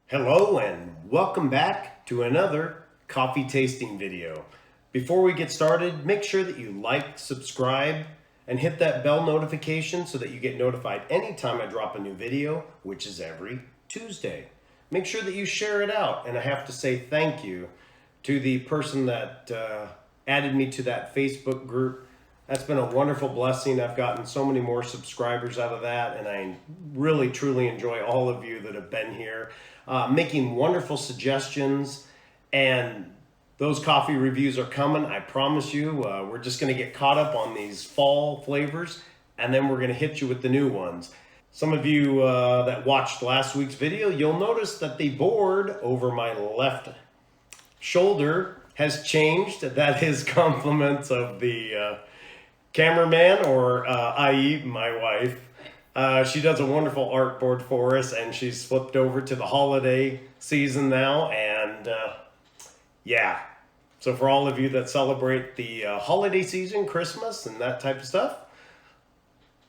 Hello and welcome back to another coffee tasting video. Before we get started, make sure that you like, subscribe, and hit that bell notification so that you get notified anytime I drop a new video, which is every Tuesday. Make sure that you share it out, and I have to say thank you to the person that added me to that Facebook group. That's been a wonderful blessing. I've gotten so many more subscribers out of that, and I really, truly enjoy all of you that have been here, making wonderful suggestions. And those coffee reviews are coming, I promise you. We're just going to get caught up on these fall flavors, and then we're going to hit you with the new ones. Some of you that watched last week's video, you'll notice that the board over my left shoulder has changed. That is compliments of the cameraman, or i.e. my wife. She does a wonderful art board for us, and she's flipped over to the holiday season now. And yeah, so for all of you that celebrate the holiday season, Christmas and that type of stuff,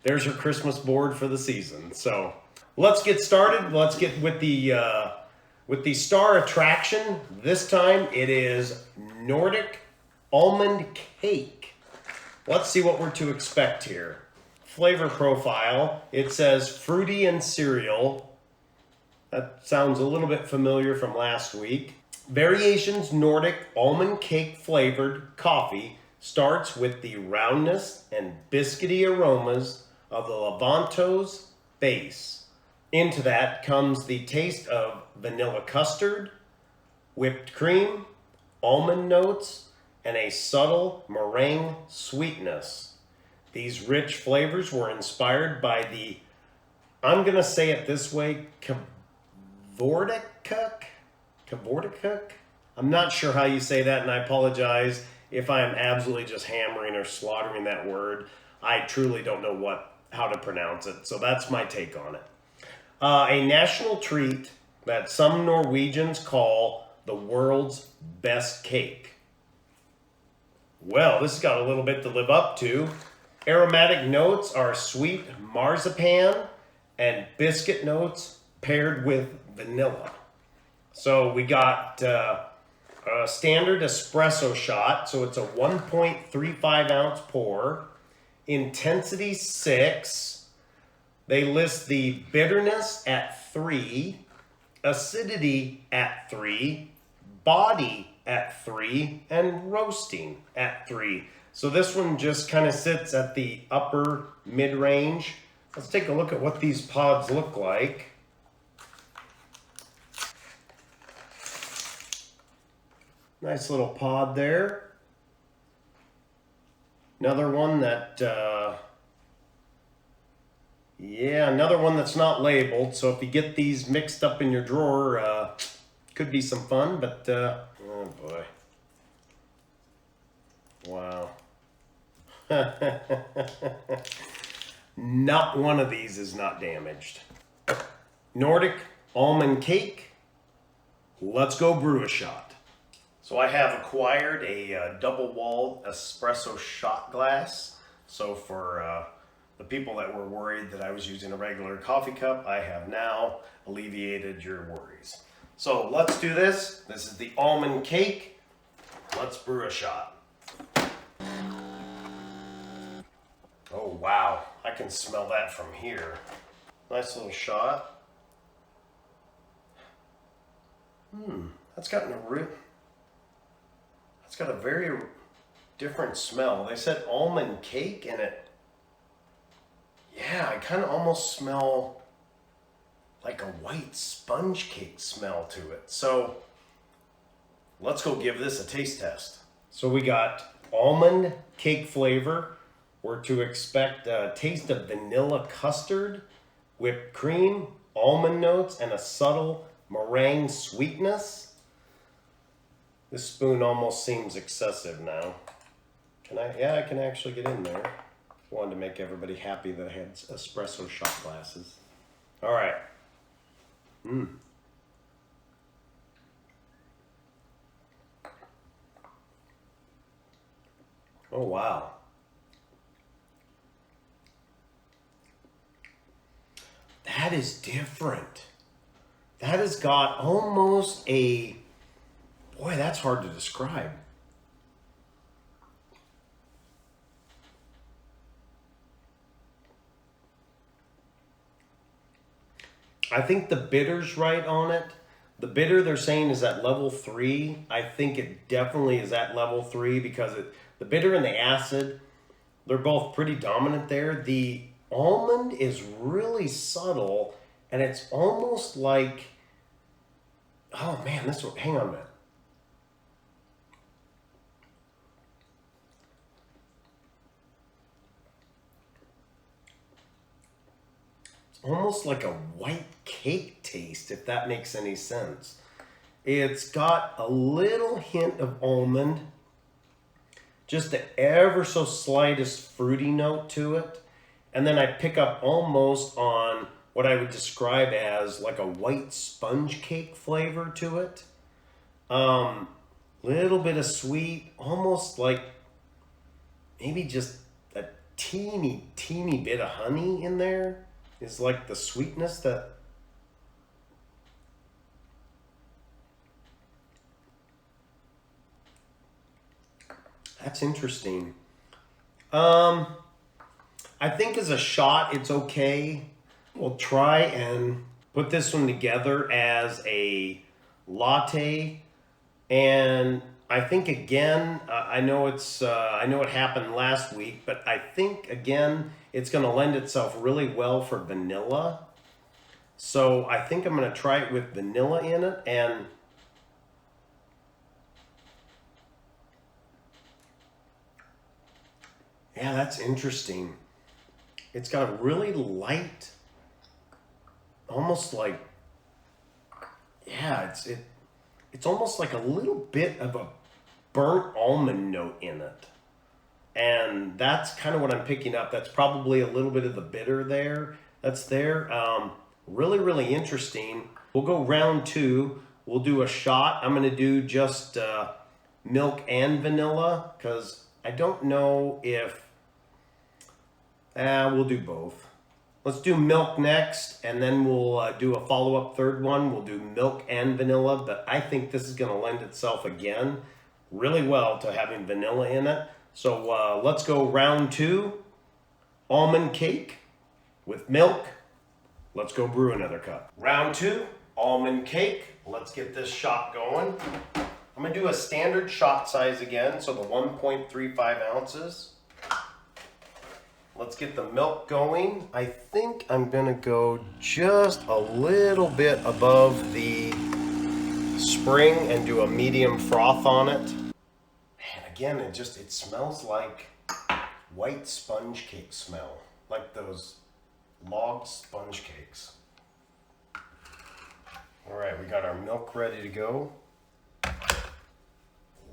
there's her Christmas board for the season. So let's get started. Let's get with the star attraction. This time it is Nordic Almond Cake. Let's see what we're to expect here. Flavor profile, it says fruity and cereal. That sounds a little bit familiar from last week. Variations Nordic almond cake flavored coffee starts with the roundness and biscuity aromas of the Levanto's base. Into that comes the taste of vanilla custard, whipped cream, almond notes, and a subtle meringue sweetness. These rich flavors were inspired by the, I'm going to say it this way, Kvortakuk? I'm not sure how you say that, and I apologize if I am absolutely just hammering or slaughtering that word. I truly don't know how to pronounce it, so that's my take on it. A national treat that some Norwegians call the world's best cake. Well, this has got a little bit to live up to. Aromatic notes are sweet marzipan and biscuit notes paired with vanilla. So we got a standard espresso shot. So it's a 1.35 ounce pour. Intensity 6. They list the bitterness at 3, acidity at 3, body at 3, and roasting at 3. So this one just kind of sits at the upper mid-range. Let's take a look at what these pods look like. Nice little pod there. Another one that, another one that's not labeled. So if you get these mixed up in your drawer, could be some fun, but oh boy. Wow. Not one of these is not damaged. Nordic Almond Cake. Let's go brew a shot. So I have acquired a double-walled espresso shot glass. So for the people that were worried that I was using a regular coffee cup, I have now alleviated your worries. So let's do this. This is the almond cake. Let's brew a shot. Oh wow, I can smell that from here. Nice little shot. That's got a very different smell. They said almond cake in it. Yeah, I kind of almost smell like a white sponge cake smell to it. So let's go give this a taste test. So we got almond cake flavor. We're to expect a taste of vanilla custard, whipped cream, almond notes, and a subtle meringue sweetness. This spoon almost seems excessive now. Can I? Yeah, I can actually get in there. Wanted to make everybody happy that I had espresso shot glasses. All right. Oh, wow. That is different. That has got almost a, boy, that's hard to describe. I think the bitter's right on it. The bitter they're saying is at level 3. I think it definitely is at level 3 because the bitter and the acid, they're both pretty dominant there. The almond is really subtle and it's almost like, oh man, this one, hang on a minute. Almost like a white cake taste, if that makes any sense. It's got a little hint of almond, just the ever so slightest fruity note to it. And then I pick up almost on what I would describe as like a white sponge cake flavor to it. Little bit of sweet, almost like maybe just a teeny bit of honey in there. Is like the sweetness that that's interesting. I think as a shot it's okay. We'll try and put this one together as a latte, and I think again, I know it happened last week, but I think again it's going to lend itself really well for vanilla. So I think I'm going to try it with vanilla in it, and yeah, that's interesting. It's got a really light, almost like, yeah, it's almost like a little bit of a burnt almond note in it. And that's kind of what I'm picking up. That's probably a little bit of the bitter there. That's there. Really interesting. We'll go round 2. We'll do a shot. I'm going to do just milk and vanilla because I don't know if, we'll do both. Let's do milk next, and then we'll do a follow-up third one. We'll do milk and vanilla, but I think this is going to lend itself again really well to having vanilla in it. So let's go round 2, almond cake with milk. Let's go brew another cup. Round 2, almond cake. Let's get this shot going. I'm gonna do a standard shot size again, so the 1.35 ounces. Let's get the milk going. I think I'm gonna go just a little bit above the spring and do a medium froth on it. Again, it smells like white sponge cake smell, like those log sponge cakes. All right, we got our milk ready to go.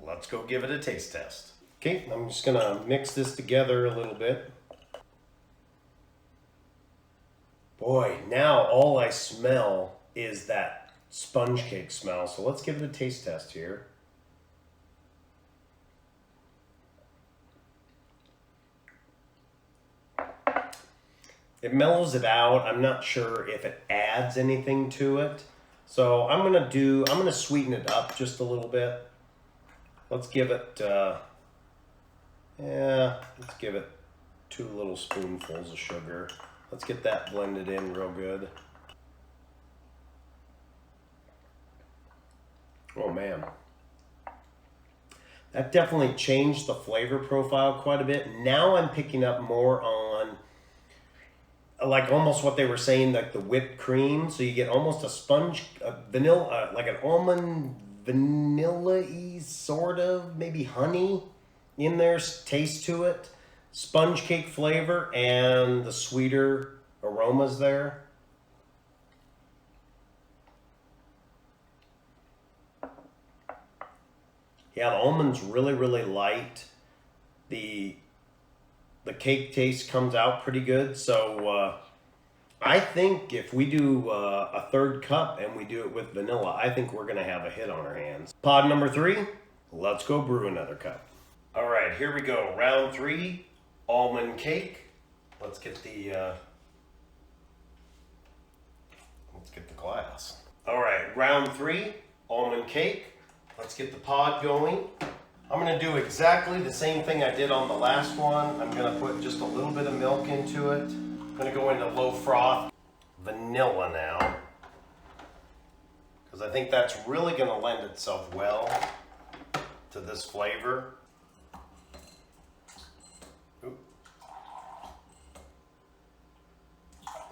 Let's go give it a taste test. Okay, I'm just gonna mix this together a little bit. Boy, now all I smell is that sponge cake smell. So let's give it a taste test here. It mellows it out. I'm not sure if it adds anything to it. So I'm gonna sweeten it up just a little bit. Let's give it, let's give it 2 little spoonfuls of sugar. Let's get that blended in real good. Oh man. That definitely changed the flavor profile quite a bit. Now I'm picking up more on like almost what they were saying, like the whipped cream. So you get almost a sponge, vanilla, like an almond vanilla-y sort of, maybe honey in there, taste to it. Sponge cake flavor and the sweeter aromas there. Yeah, the almond's really light. The cake taste comes out pretty good. So I think if we do a third cup and we do it with vanilla, I think we're gonna have a hit on our hands. Pod number 3, let's go brew another cup. All right, here we go. Round 3, almond cake. Let's get the glass. All right, round 3, almond cake. Let's get the pod going. I'm gonna do exactly the same thing I did on the last one. I'm gonna put just a little bit of milk into it. I'm gonna go into low froth. Vanilla now, because I think that's really gonna lend itself well to this flavor. Oop.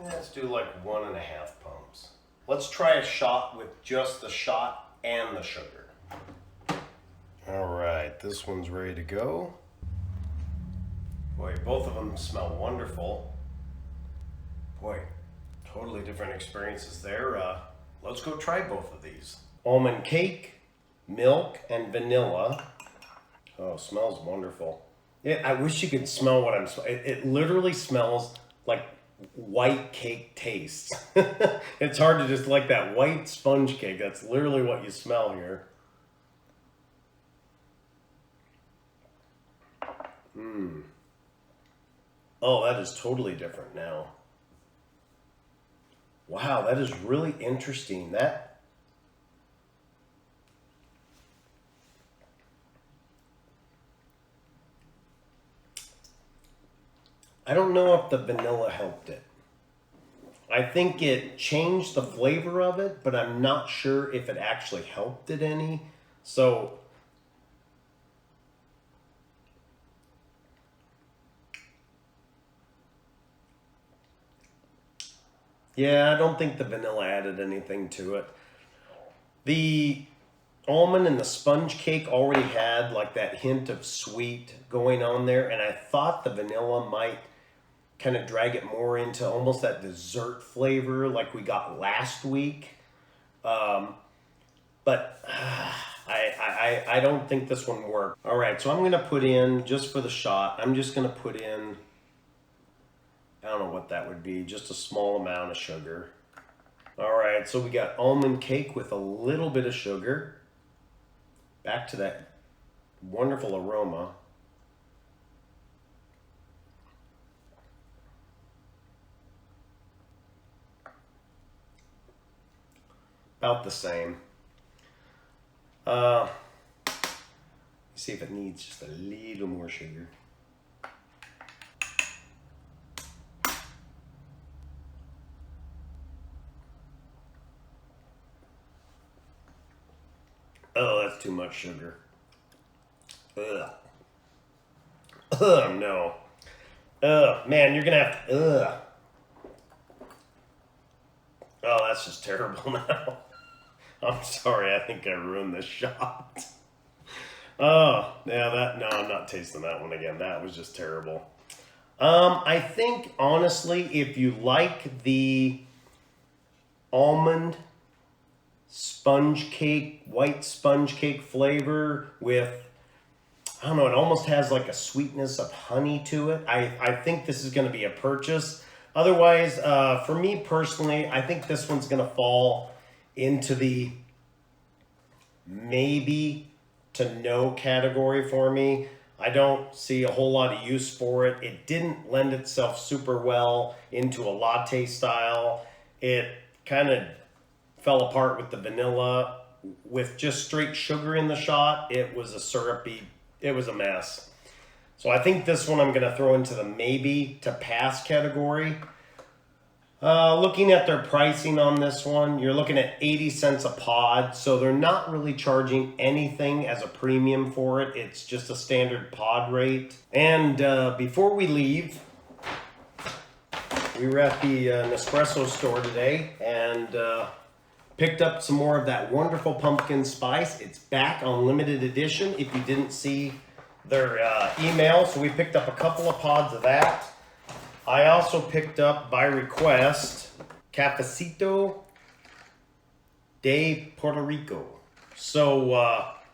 Let's do like 1.5 pumps. Let's try a shot with just the shot and the sugar. All right, this one's ready to go. Boy, both of them smell wonderful. Boy, totally different experiences there. Let's go try both of these. Almond cake, milk, and vanilla. Oh, smells wonderful. I wish you could smell what I'm smelling. It literally smells like white cake tastes. It's hard to just like that white sponge cake. That's literally what you smell here. Oh, that is totally different now. Wow, that is really interesting. I don't know if the vanilla helped it. I think it changed the flavor of it, but I'm not sure if it actually helped it any. So yeah, I don't think the vanilla added anything to it. The almond and the sponge cake already had like that hint of sweet going on there, and I thought the vanilla might kind of drag it more into almost that dessert flavor like we got last week. But I don't think this one worked. All right, so I'm gonna put in, just for the shot, I'm just gonna put in, I don't know what that would be, just a small amount of sugar. All right, so we got almond cake with a little bit of sugar. Back to that wonderful aroma. About the same. See if it needs just a little more sugar. Oh, that's too much sugar. Ugh. Ugh, no. Ugh, man, you're gonna have to, ugh. Oh, that's just terrible now. I'm sorry, I think I ruined this shot. Oh, yeah, no, I'm not tasting that one again. That was just terrible. I think, honestly, if you like the almond sponge cake, white sponge cake flavor with, I don't know, it almost has like a sweetness of honey to it, I think this is going to be a purchase. Otherwise, for me personally, I think this one's going to fall into the maybe to no category for me. I don't see a whole lot of use for it. It didn't lend itself super well into a latte style. It kind of fell apart with the vanilla. With just straight sugar in the shot, it was a syrupy, it was a mess. So I think this one I'm going to throw into the maybe to pass category. Looking at their pricing on this one, you're looking at 80 cents a pod, so they're not really charging anything as a premium for it. It's just a standard pod rate. And before we leave, we were at the Nespresso store today and picked up some more of that wonderful pumpkin spice. It's back on limited edition if you didn't see their email. So we picked up a couple of pods of that. I also picked up, by request, Cafecito de Puerto Rico. So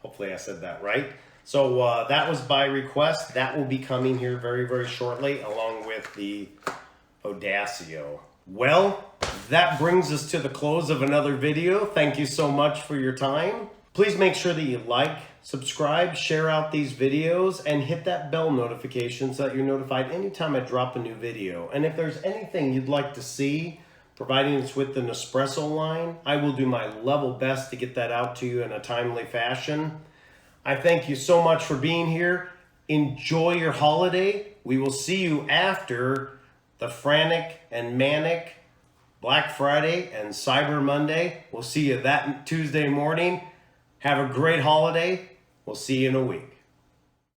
hopefully I said that right. So that was by request. That will be coming here very, very shortly, along with the Audacio. Well, that brings us to the close of another video. Thank you so much for your time. Please make sure that you like, subscribe, share out these videos, and hit that bell notification so that you're notified anytime I drop a new video. And if there's anything you'd like to see providing us with the Nespresso line. I will do my level best to get that out to you in a timely fashion. I thank you so much for being here. Enjoy your holiday. We will see you after the frantic and manic Black Friday and Cyber Monday. We'll see you that Tuesday morning. Have a great holiday. We'll see you in a week.